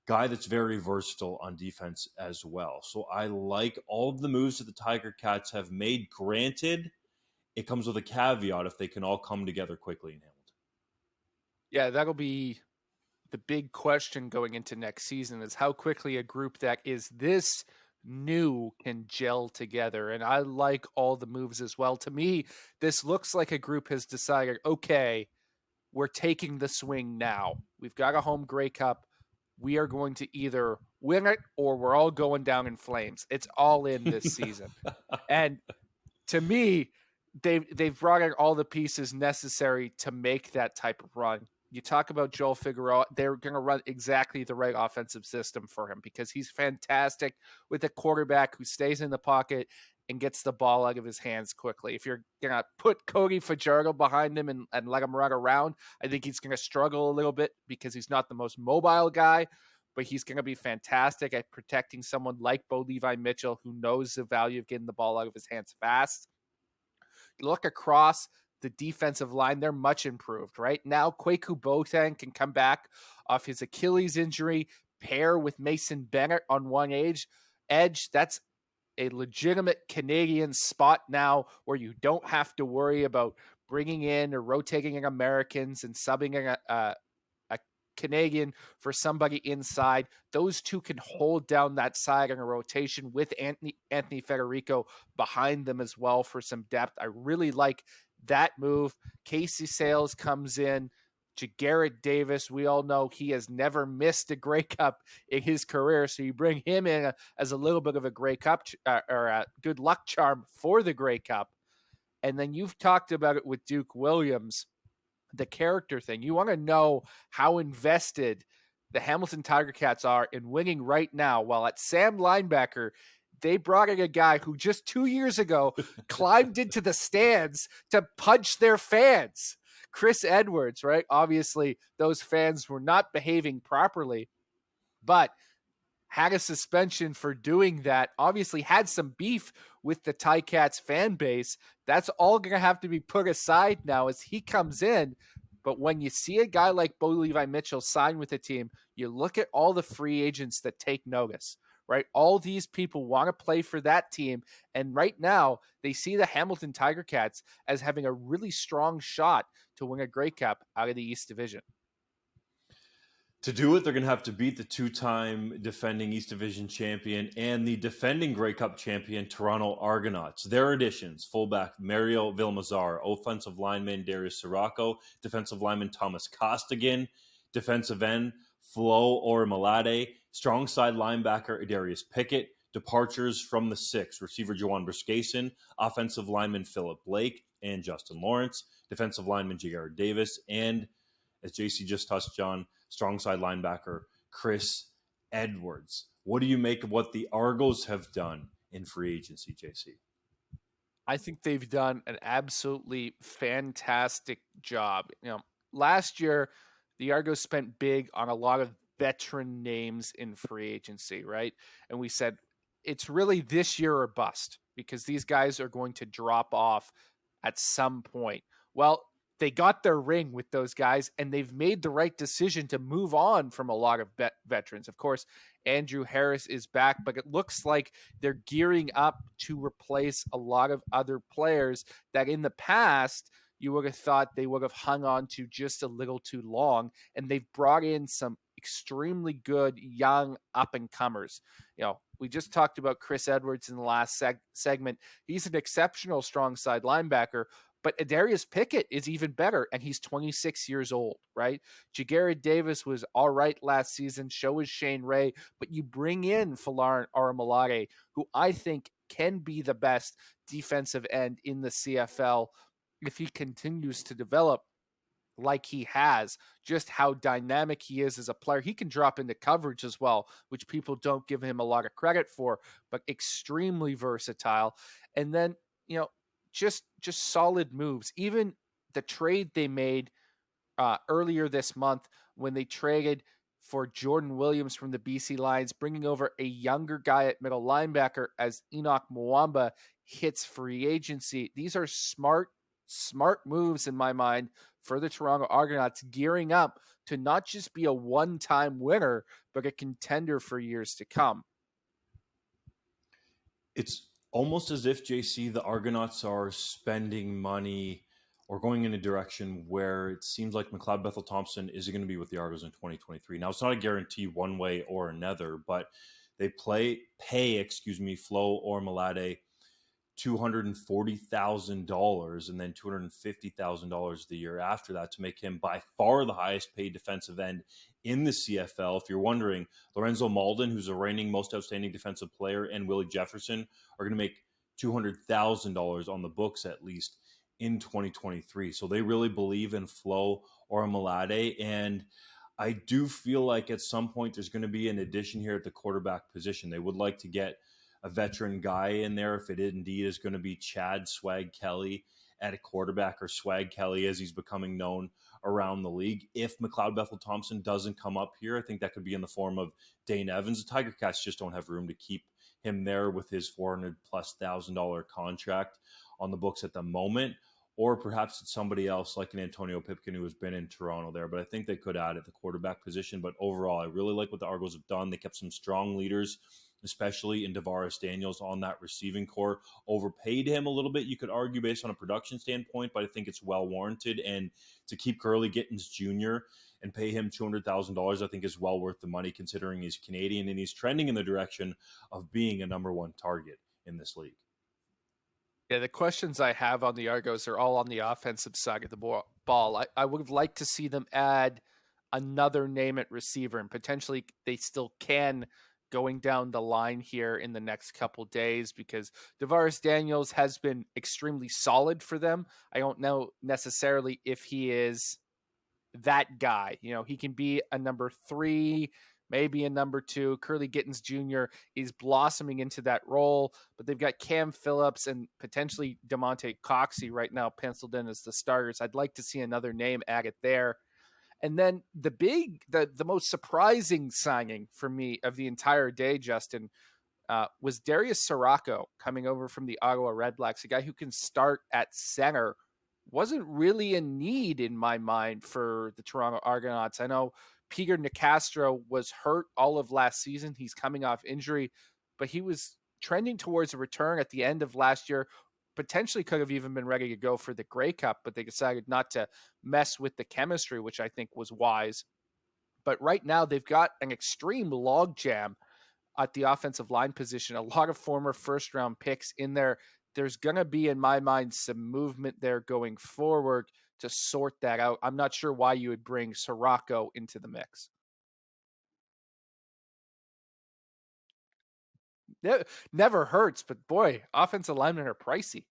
guy that's very versatile on defense as well. So I like all of the moves that the Tiger Cats have made. Granted, it comes with a caveat if they can all come together quickly in Hamilton. Yeah, that'll be the big question going into next season, is how quickly a group that is this new can gel together. And I like all the moves as well. To me, this looks like a group has decided, okay, we're taking the swing now. We've got a home Grey Cup. We are going to either win it or we're all going down in flames. It's all in this season. And to me, they've brought in all the pieces necessary to make that type of run. You talk about Joel Figueroa, they're going to run exactly the right offensive system for him because he's fantastic with a quarterback who stays in the pocket and gets the ball out of his hands quickly. If you're going to put Cody Fajardo behind him and let him run around, I think he's going to struggle a little bit because he's not the most mobile guy, but he's going to be fantastic at protecting someone like Bo Levi Mitchell, who knows the value of getting the ball out of his hands fast. Look across the defensive line, they're much improved. Right now, Kwaku Boateng can come back off his Achilles injury, pair with Mason Bennett on one edge. That's a legitimate Canadian spot now where you don't have to worry about bringing in or rotating in Americans and subbing in a Canadian for somebody inside. Those two can hold down that side in a rotation with Anthony Federico behind them as well for some depth. I really like that move. Casey Sales comes in. Jagarrett Davis, we all know he has never missed a Grey Cup in his career, so you bring him in as a little bit of a Grey Cup or a good luck charm for the Grey Cup. And then you've talked about it with Duke Williams, the character thing. You want to know how invested the Hamilton Tiger Cats are in winning right now. While at Sam linebacker, they brought in a guy who just 2 years ago climbed into the stands to punch their fans. Chris Edwards, right? Obviously, those fans were not behaving properly, but had a suspension for doing that. Obviously had some beef with the Ticats fan base. That's all going to have to be put aside now as he comes in. But when you see a guy like Bo Levi Mitchell sign with the team, you look at all the free agents that take notice. right? All these people want to play for that team. And right now, they see the Hamilton Tiger Cats as having a really strong shot to win a Grey Cup out of the East Division. To do it, they're going to have to beat the two-time defending East Division champion and the defending Grey Cup champion Toronto Argonauts. Their additions: fullback Mario Villamazar, offensive lineman Darius Sirocco, defensive lineman Thomas Costigan, defensive end Flo Orimolade, strong side linebacker Darius Pickett. Departures from the six: receiver Joan Briskason, offensive lineman Philip Blake and Justin Lawrence, defensive lineman Jared Davis, and, as JC just touched on, strong side linebacker Chris Edwards. What do you make of what the Argos have done in free agency, JC? I think they've done an absolutely fantastic job. Last year, the Argos spent big on a lot of veteran names in free agency, right? And we said, it's really this year or bust, because these guys are going to drop off at some point. Well, they got their ring with those guys, and they've made the right decision to move on from a lot of veterans. Of course, Andrew Harris is back, but it looks like they're gearing up to replace a lot of other players that in the past you would have thought they would have hung on to just a little too long. And they've brought in some extremely good young up-and-comers. We just talked about Chris Edwards in the last segment. He's an exceptional strong side linebacker, but Darius Pickett is even better, and he's 26 years old, right? Jared Davis was all right last season, so was Shane Ray, but you bring in Folarin Orimolade, who I think can be the best defensive end in the CFL if he continues to develop like he has, just how dynamic he is as a player. He can drop into coverage as well, which people don't give him a lot of credit for, but extremely versatile. And then, just solid moves. Even the trade they made earlier this month when they traded for Jordan Williams from the BC Lions, bringing over a younger guy at middle linebacker as Enoch Mwamba hits free agency. These are smart moves in my mind for the Toronto Argonauts, gearing up to not just be a one-time winner, but a contender for years to come. It's almost as if, JC, the Argonauts are spending money or going in a direction where it seems like McLeod Bethel Thompson is going to be with the Argos in 2023. Now, it's not a guarantee one way or another, but they pay Flo Orimolade $240,000 and then $250,000 the year after that to make him by far the highest paid defensive end in the CFL. If you're wondering, Lorenzo Malden, who's a reigning most outstanding defensive player, and Willie Jefferson are going to make $200,000 on the books at least in 2023. So they really believe in Flo Orimolade, and I do feel like at some point there's going to be an addition here at the quarterback position. They would like to get a veteran guy in there if it indeed is going to be Chad Swag Kelly at a quarterback, or Swag Kelly as he's becoming known around the league. If McLeod Bethel Thompson doesn't come up here, I think that could be in the form of Dane Evans. The Tiger Cats just don't have room to keep him there with his $400,000+ contract on the books at the moment. Or perhaps it's somebody else like an Antonio Pipkin who has been in Toronto there. But I think they could add at the quarterback position. But overall, I really like what the Argos have done. They kept some strong leaders, especially in Tavares Daniels on that receiving core. Overpaid him a little bit, you could argue, based on a production standpoint, but I think it's well warranted. And to keep Curly Gittins Jr. and pay him $200,000, I think is well worth the money, considering he's Canadian and he's trending in the direction of being a number one target in this league. Yeah, the questions I have on the Argos are all on the offensive side of the ball. I would like to see them add another name at receiver, and potentially they still can going down the line here in the next couple days, because Tavares Daniels has been extremely solid for them. I don't know necessarily if he is that guy. He can be a number 3, maybe a number 2. Curly Gittins Jr. is blossoming into that role, but they've got Cam Phillips and potentially DeMonte Coxey right now penciled in as the starters. I'd like to see another name added there. And then the most surprising signing for me of the entire day, Justin, was Darius Sirocco coming over from the Ottawa Redblacks, a guy who can start at center wasn't really a need in my mind for the Toronto Argonauts. I know Peter Nicastro was hurt all of last season. He's coming off injury, but he was trending towards a return at the end of last year. Potentially could have even been ready to go for the Grey Cup, but they decided not to mess with the chemistry, which I think was wise. But right now, they've got an extreme logjam at the offensive line position. A lot of former first round picks in there. There's going to be, in my mind, some movement there going forward to sort that out. I'm not sure why you would bring Sirocco into the mix. Never hurts, but boy, offensive linemen are pricey.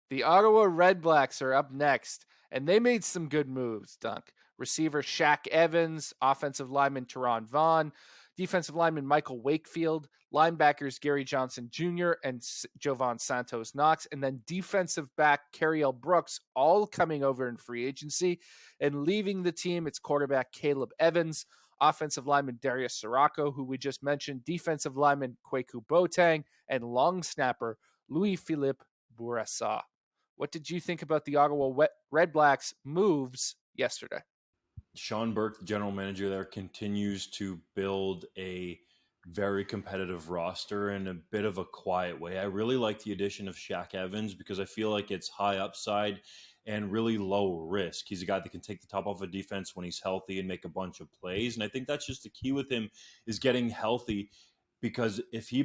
The Ottawa Redblacks are up next, and they made some good moves, Dunk. Receiver Shaq Evans, offensive lineman Teron Vaughn, defensive lineman Michael Wakefield, linebackers Gary Johnson Jr. and Jovan Santos-Knox, and then defensive back Cariel Brooks, all coming over in free agency. And leaving the team, it's quarterback Caleb Evans, offensive lineman Darius Sirocco, who we just mentioned, defensive lineman Kwaku Boateng, and long snapper Louis-Philippe Bourassa. What did you think about the Ottawa Redblacks moves yesterday? Sean Burke, the general manager there, continues to build a very competitive roster in a bit of a quiet way. I really like the addition of Shaq Evans because I feel like it's high upside and really low risk. He's a guy that can take the top off a defense when he's healthy and make a bunch of plays. And I think that's just the key with him is getting healthy, because if he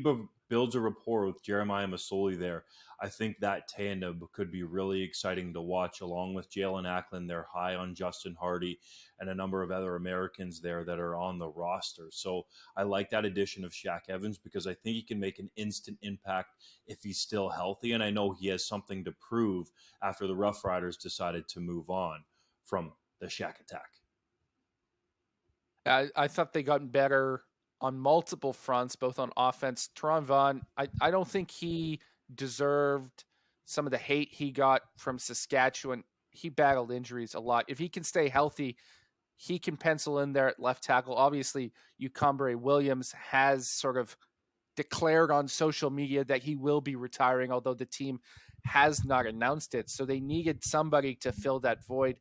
builds a rapport with Jeremiah Masoli there, I think that tandem could be really exciting to watch, along with Jalen Ackland. They're high on Justin Hardy and a number of other Americans there that are on the roster. So I like that addition of Shaq Evans because I think he can make an instant impact if he's still healthy. And I know he has something to prove after the Rough Riders decided to move on from the Shaq attack. I thought they gotten better on multiple fronts, both on offense. Teron Vaughn, I don't think he deserved some of the hate he got from Saskatchewan. He battled injuries a lot. If he can stay healthy, he can pencil in there at left tackle. Obviously, Ucombre Williams has sort of declared on social media that he will be retiring, although the team has not announced it. So they needed somebody to fill that void.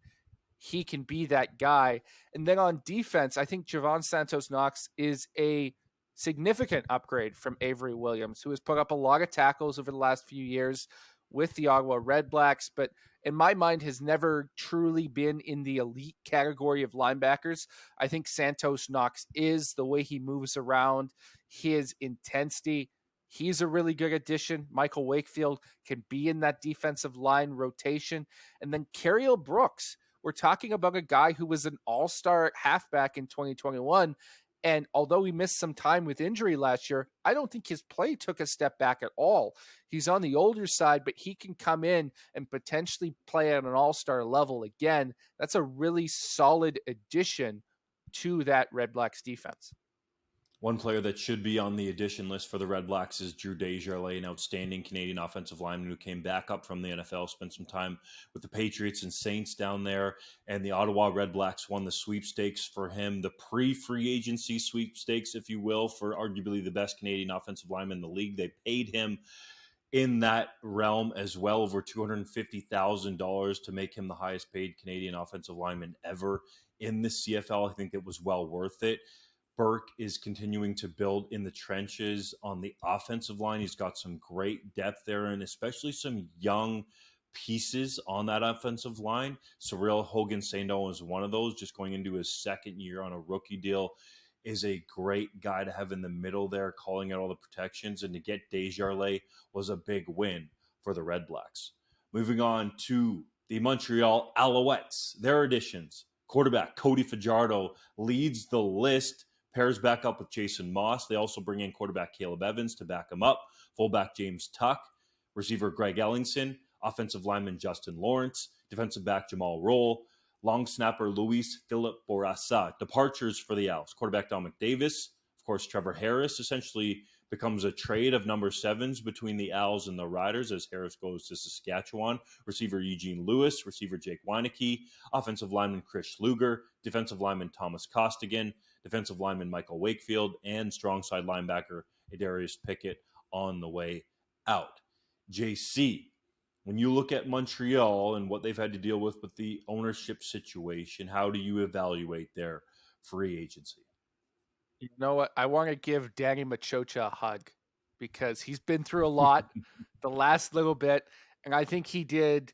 He can be that guy. And then on defense, I think Jovan Santos-Knox is a significant upgrade from Avery Williams, who has put up a lot of tackles over the last few years with the Ottawa Redblacks, but in my mind has never truly been in the elite category of linebackers. I think Santos-Knox is, the way he moves around, his intensity. He's a really good addition. Michael Wakefield can be in that defensive line rotation. And then Cariel Brooks, we're talking about a guy who was an all-star halfback in 2021. And although he missed some time with injury last year, I don't think his play took a step back at all. He's on the older side, but he can come in and potentially play at an all-star level again. That's a really solid addition to that Redblacks defense. One player that should be on the addition list for the Redblacks is Drew Desjardins, an outstanding Canadian offensive lineman who came back up from the NFL, spent some time with the Patriots and Saints down there, and the Ottawa Redblacks won the sweepstakes for him, the pre-free agency sweepstakes, if you will, for arguably the best Canadian offensive lineman in the league. They paid him in that realm as well, over $250,000 to make him the highest paid Canadian offensive lineman ever in the CFL. I think it was well worth it. Burke is continuing to build in the trenches on the offensive line. He's got some great depth there, and especially some young pieces on that offensive line. Cyril Hogan-Saint-Onge is one of those, just going into his second year on a rookie deal. Is a great guy to have in the middle there, calling out all the protections, and to get Desjardins was a big win for the Redblacks. Moving on to the Montreal Alouettes, their additions. Quarterback Cody Fajardo leads the list, pairs back up with Jason Moss. They also bring in quarterback Caleb Evans to back him up, fullback James Tuck, receiver Greg Ellingson, offensive lineman Justin Lawrence, defensive back Jamal Roll, long snapper Louis-Philippe Bourassa. Departures for the Elks. Quarterback Dominic Davis. Of course, Trevor Harris essentially becomes a trade of number 7s between the Owls and the Riders as Harris goes to Saskatchewan. Receiver Eugene Lewis. Receiver Jake Wieneke. Offensive lineman Chris Luger. Defensive lineman Thomas Costigan. Defensive lineman Michael Wakefield. And strong side linebacker Adarius Pickett on the way out. JC, when you look at Montreal and what they've had to deal with the ownership situation, how do you evaluate their free agency? You know what? I want to give Danny Machocha a hug because he's been through a lot the last little bit, and I think he did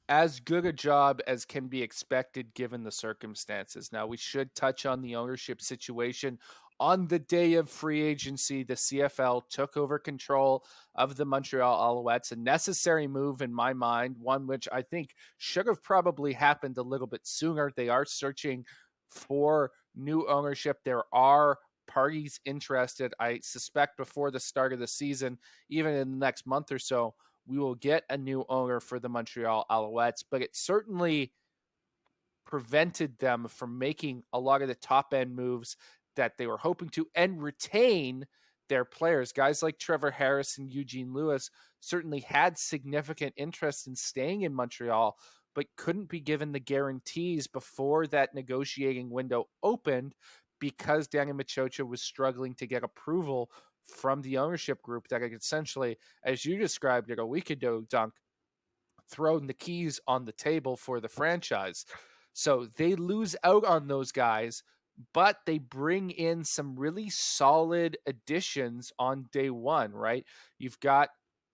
as good a job as can be expected given the circumstances. Now, we should touch on the ownership situation. On the day of free agency, the CFL took over control of the Montreal Alouettes, a necessary move in my mind, one which I think should have probably happened a little bit sooner. They are searching for new ownership. There are parties interested. I suspect before the start of the season, even in the next month or so, we will get a new owner for the Montreal Alouettes, but it certainly prevented them from making a lot of the top end moves that they were hoping to and retain their players. Guys like Trevor Harris and Eugene Lewis certainly had significant interest in staying in Montreal, but couldn't be given the guarantees before that negotiating window opened because Daniel Machocha was struggling to get approval from the ownership group that essentially, as you described it a week ago, Dunk, thrown the keys on the table for the franchise. So they lose out on those guys, but they bring in some really solid additions on day one, right? You've got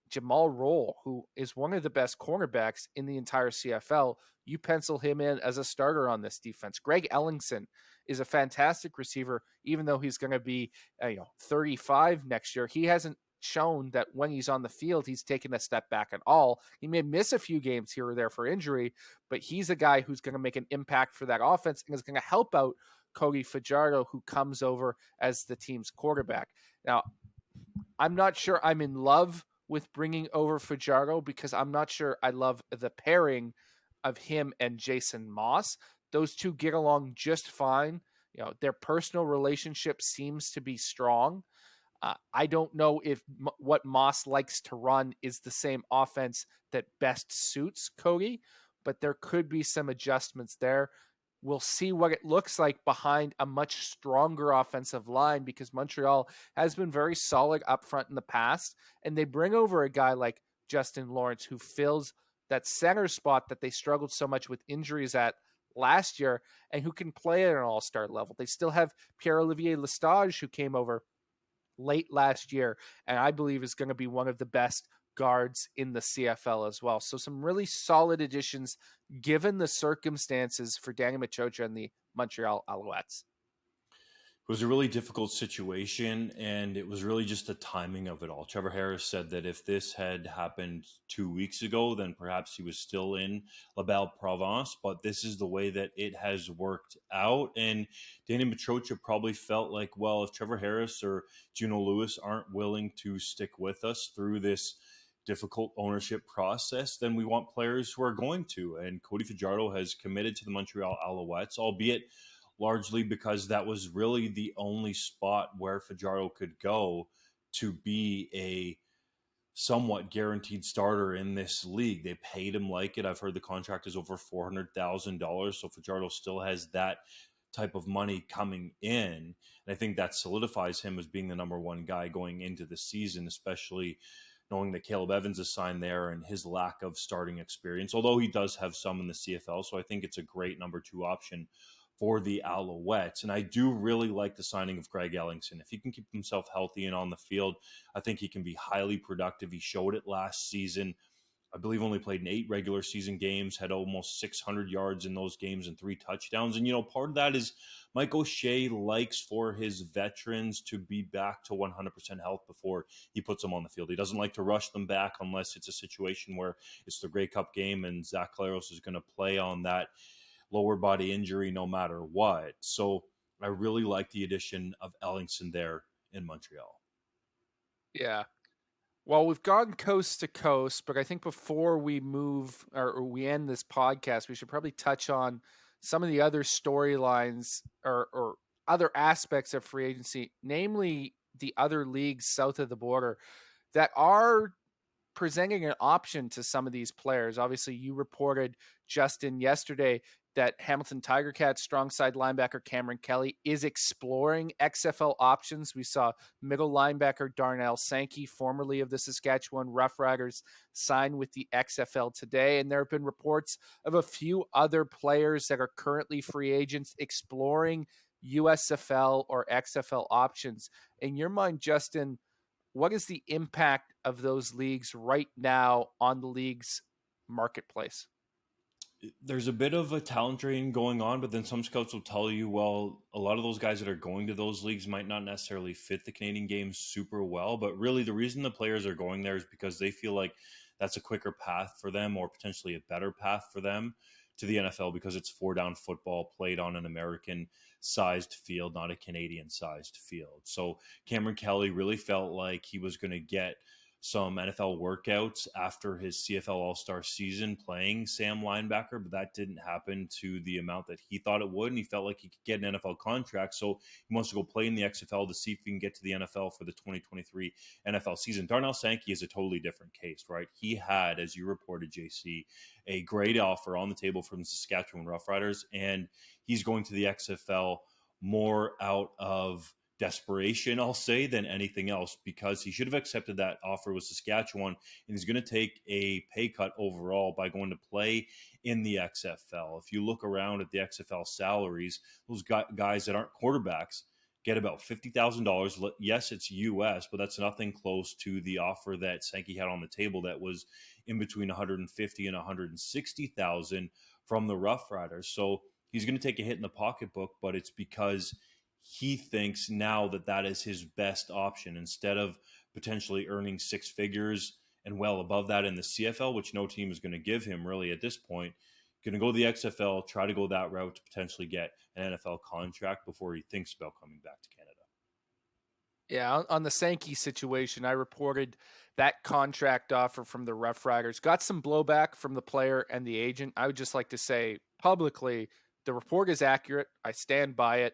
Jamal Roll, who is one of the best cornerbacks in the entire CFL. You pencil him in as a starter on this defense. Greg Ellingson is a fantastic receiver, even though he's going to be 35 next year. He hasn't shown that when he's on the field, he's taken a step back at all. He may miss a few games here or there for injury, but he's a guy who's going to make an impact for that offense and is going to help out Cody Fajardo, who comes over as the team's quarterback. Now, I'm not sure I'm in love with bringing over Fajardo because I'm not sure I love the pairing of him and Jason Moss. Those two get along just fine. Their personal relationship seems to be strong. I don't know if what Moss likes to run is the same offense that best suits Cody, but there could be some adjustments there. We'll see what it looks like behind a much stronger offensive line because Montreal has been very solid up front in the past, and they bring over a guy like Justin Lawrence who fills that center spot that they struggled so much with injuries at last year and who can play at an all-star level. They still have Pierre-Olivier Lestage who came over late last year, and I believe is going to be one of the best guards in the CFL as well. So some really solid additions given the circumstances for Daniel Machocha and the Montreal Alouettes. It was a really difficult situation, and it was really just the timing of it all. Trevor Harris said that if this had happened 2 weeks ago, then perhaps he was still in La Belle Province, but this is the way that it has worked out. And Danny Machocha probably felt like, well, if Trevor Harris or Eugene Lewis aren't willing to stick with us through this difficult ownership process, then we want players who are going to. And Cody Fajardo has committed to the Montreal Alouettes, albeit largely because that was really the only spot where Fajardo could go to be a somewhat guaranteed starter in this league. They paid him like it. I've heard the contract is over $400,000, so Fajardo still has that type of money coming in. And I think that solidifies him as being the number one guy going into the season, especially knowing that Caleb Evans is signed there and his lack of starting experience, although he does have some in the CFL. So I think it's a great number two option for the Alouettes. And I do really like the signing of Greg Ellingson. If he can keep himself healthy and on the field, I think he can be highly productive. He showed it last season. I believe only played in 8 regular season games, had almost 600 yards in those games and 3 touchdowns. And, part of that is Mike O'Shea likes for his veterans to be back to 100% health before he puts them on the field. He doesn't like to rush them back unless it's a situation where it's the Grey Cup game and Zach Claros is going to play on that lower body injury no matter what. So I really like the addition of Ellingson there in Montreal. Yeah. Well, we've gone coast to coast, but I think before we move or we end this podcast, we should probably touch on some of the other storylines or other aspects of free agency, namely the other leagues south of the border that are presenting an option to some of these players. Obviously, you reported, Justin, yesterday that Hamilton Tiger Cats strong side linebacker Cameron Kelly is exploring XFL options. We saw middle linebacker Darnell Sankey, formerly of the Saskatchewan Roughriders, sign with the XFL today. And there have been reports of a few other players that are currently free agents exploring USFL or XFL options. In your mind, Justin, what is the impact of those leagues right now on the league's marketplace? There's a bit of a talent drain going on, but then some scouts will tell you, well, a lot of those guys that are going to those leagues might not necessarily fit the Canadian game super well. But really, the reason the players are going there is because they feel like that's a quicker path for them, or potentially a better path for them to the NFL, because it's 4-down football played on an American sized field, not a Canadian sized field. So Cameron Kelly really felt like he was going to get some NFL workouts after his CFL All-Star season playing Sam linebacker, but that didn't happen to the amount that he thought it would, and he felt like he could get an NFL contract, so he wants to go play in the XFL to see if he can get to the NFL for the 2023 NFL season. Darnell Sankey is a totally different case, right? He had, as you reported, JC, a great offer on the table from the Saskatchewan Roughriders, and he's going to the XFL more out of desperation, I'll say, than anything else, because he should have accepted that offer with Saskatchewan, and he's going to take a pay cut overall by going to play in the XFL. If you look around at the XFL salaries, those guys that aren't quarterbacks get about $50,000. Yes, it's US, but that's nothing close to the offer that Sankey had on the table that was in between 150 and 160,000 from the Rough Riders. So he's going to take a hit in the pocketbook, but it's because he thinks now that that is his best option, instead of potentially earning six figures and well above that in the CFL, which no team is going to give him really at this point. Going to go to the XFL, try to go that route to potentially get an NFL contract before he thinks about coming back to Canada. Yeah, on the Sankey situation, I reported that contract offer from the Rough Riders. Got some blowback from the player and the agent. I would just like to say publicly, the report is accurate. I stand by it.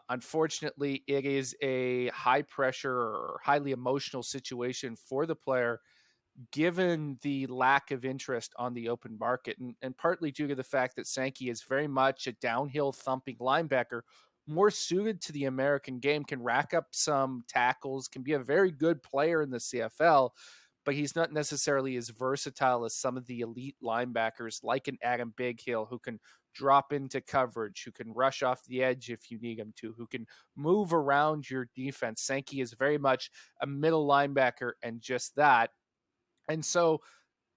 Unfortunately, it is a high pressure or highly emotional situation for the player, given the lack of interest on the open market, and partly due to the fact that Sankey is very much a downhill thumping linebacker, more suited to the American game, can rack up some tackles, can be a very good player in the CFL, but he's not necessarily as versatile as some of the elite linebackers like an Adam Bighill, who can drop into coverage, who can rush off the edge if you need him to, who can move around your defense. Sankey is very much a middle linebacker and just that. And so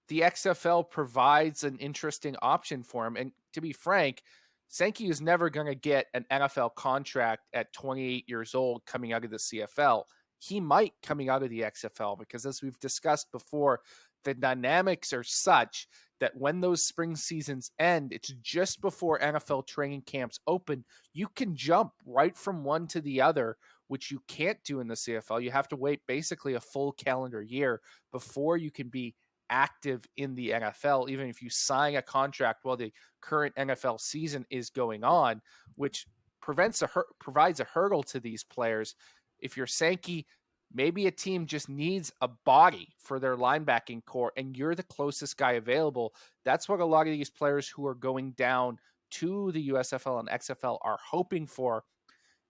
the XFL provides an interesting option for him. And to be frank, Sankey is never going to get an NFL contract at 28 years old coming out of the CFL. He might coming out of the XFL, because as we've discussed before, the dynamics are such that when those spring seasons end, it's just before NFL training camps open. You can jump right from one to the other, which you can't do in the CFL. You have to wait basically a full calendar year before you can be active in the NFL, even if you sign a contract while the current NFL season is going on, which provides a hurdle to these players. If you're Sankey, maybe a team just needs a body for their linebacking core, and you're the closest guy available. That's what a lot of these players who are going down to the USFL and XFL are hoping for.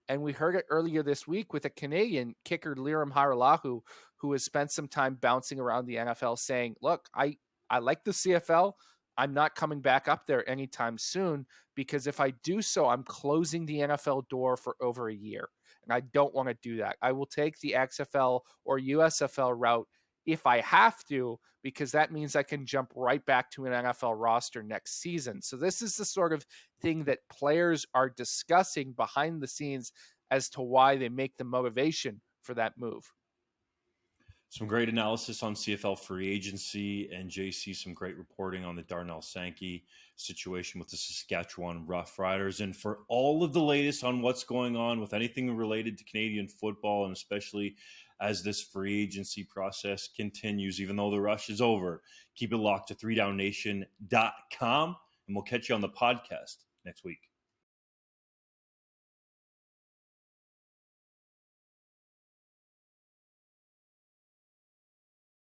And we heard it earlier this week with a Canadian kicker, Liram Haralahu, who has spent some time bouncing around the NFL, saying, look, I like the CFL. I'm not coming back up there anytime soon, because if I do so, I'm closing the NFL door for over a year. And I don't want to do that. I will take the XFL or USFL route if I have to, because that means I can jump right back to an NFL roster next season. So this is the sort of thing that players are discussing behind the scenes as to why they make the motivation for that move. Some great analysis on CFL free agency, and JC, some great reporting on the Darnell Sankey situation with the Saskatchewan Roughriders. And for all of the latest on what's going on with anything related to Canadian football, and especially as this free agency process continues, even though the rush is over, keep it locked to 3downnation.com, and we'll catch you on the podcast next week.